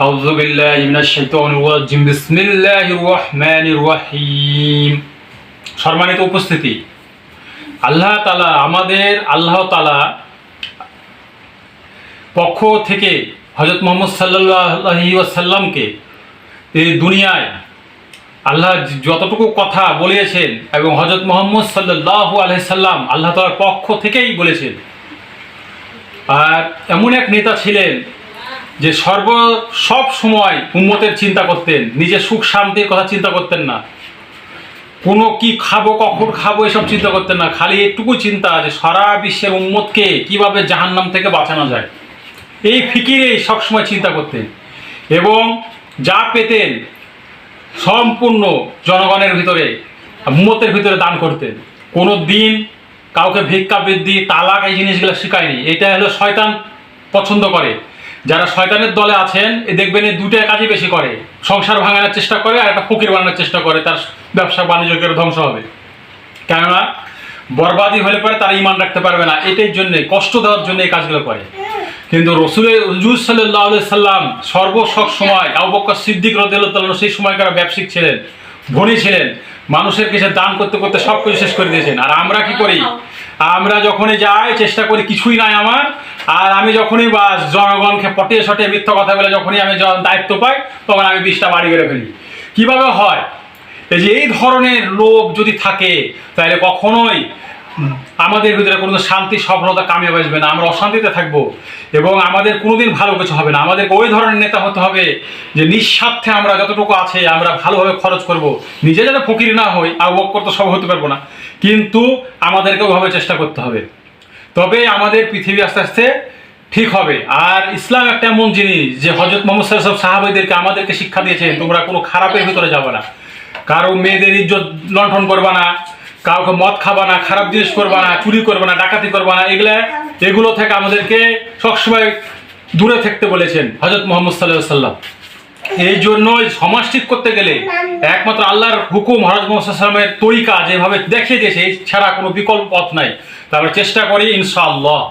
আউযু বিল্লাহি মিনাশ শাইতানির রাজিম বিসমিল্লাহির রহমানির রহিম। সম্মানিত উপস্থিতি, আল্লাহ তাআলা পক্ষ থেকে হযরত মুহাম্মদ সাল্লাল্লাহু আলাইহি ওয়াসাল্লামকে এই দুনিয়ায় আল্লাহ যতটুকু কথা বলেছেন এবং হযরত মুহাম্মদ সাল্লাল্লাহু আলাইহি সাল্লাম আল্লাহ তাআলার পক্ষ থেকেই বলেছেন। আর এমন এক নেতা ছিলেন যে সব সময় উম্মতের চিন্তা করতেন, নিজের সুখ শান্তির কথা চিন্তা করতেন না, কোনো কি খাবো কখন খাবো এসব চিন্তা করতেন না, খালি এটুকু চিন্তা যে সারা বিশ্বের উম্মতকে কিভাবে জাহান্নাম থেকে বাঁচানো যায়, এই ফিকিরেই সবসময় চিন্তা করতেন এবং যা পেতেন সম্পূর্ণ জনগণের ভিতরে উম্মতের ভিতরে দান করতেন। কোনো দিন কাউকে ভিক্ষাবৃত্তি তালাক এই জিনিসগুলো শেখায়নি। এটা হলো শয়তান পছন্দ করে। যারা শয়তানের দলে আছেন দেখবেন এই দুটো কাজই বেশি করে, সংসার ভাঙানোর চেষ্টা করে আর একটা ফকির বানানোর চেষ্টা করে, তার ব্যবসা বাণিজ্যের ধ্বংস হবে। কেননা বরবাদি হলে পরে তারা ঈমান রাখতে পারবে না, এটার জন্য কষ্ট দেওয়ার জন্য এই কাজগুলো করে। কিন্তু হুজুর সাল্লাল্লাহু আলাইহি সাল্লাম সর্বসব সময়, আবু বকর সিদ্দিক রাদিয়াল্লাহু তাআলা সেই সময়কার ব্যবসায়িক ছিলেন, ধনী ছিলেন, মানুষের কাছে দান করতে করতে সব কিছু শেষ করে দিয়েছেন। আর আমরা কি করি? আমরা যখনই যাই চেষ্টা করি কিছুই নাই আমার, আর আমি যখনই বা জনগণকে পটিয়ে সটিয়ে মিথ্যা কথা বলে যখনই আমি দায়িত্ব পাই তখন আমি 20টা বাড়ি করে ফেলি। কিভাবে হয়? এই যে এই ধরনের লোক যদি থাকে তাহলে কখনোই আমাদের ভিতরে কোনো শান্তি সফলতা কামিয়ে আসবে না, আমরা অশান্তিতে থাকবো এবং আমাদের কোনোদিন ভালো কিছু হবে না। আমাদেরকে ওই ধরনের নেতা হতে হবে যে নিঃস্বার্থে আমরা যতটুকু আছে আমরা ভালোভাবে খরচ করব, নিজে যাতে ফকির না হই, আর ওয়াক্ত তো সব হতে পারবো না, কিন্তু আমাদেরকে ওইভাবে চেষ্টা করতে হবে, তবে আমাদের পৃথিবী আস্তে আস্তে ঠিক হবে। আর ইসলাম একটা এমন জিনিস যে হযরত মুহাম্মদ সাল্লাল্লাহু আলাইহি ওয়াসাল্লাম সাহাবাদেরকে আমাদেরকে শিক্ষা দিয়েছেন, তোমরা কোনো খারাপের ভিতরে যাবে না, কারো মেয়েদের ইজ্জত লণ্ঠন করবা না, কাউকে মদ খাবা না, খারাপ জিনিস করবা না, চুরি করবা না, ডাকাতি করবা না, এগুলো থেকে আমাদেরকে সবসময় দূরে থাকতে বলেছেন হযরত মুহাম্মদ সাল্লাল্লাহু আলাইহি ওয়াসাল্লাম। এই জন্যই সমাজ ঠিক করতে গেলে একমাত্র আল্লাহর হুকুম, হযরত মুহাম্মদ সাল্লাল্লাহু আলাইহি ওয়াসাল্লামের তরিকা যেভাবে দেখিয়ে দিয়েছে, ছাড়া কোনো বিকল্প পথ নাই। তারপরে চেষ্টা করি ইনশাআল্লাহ।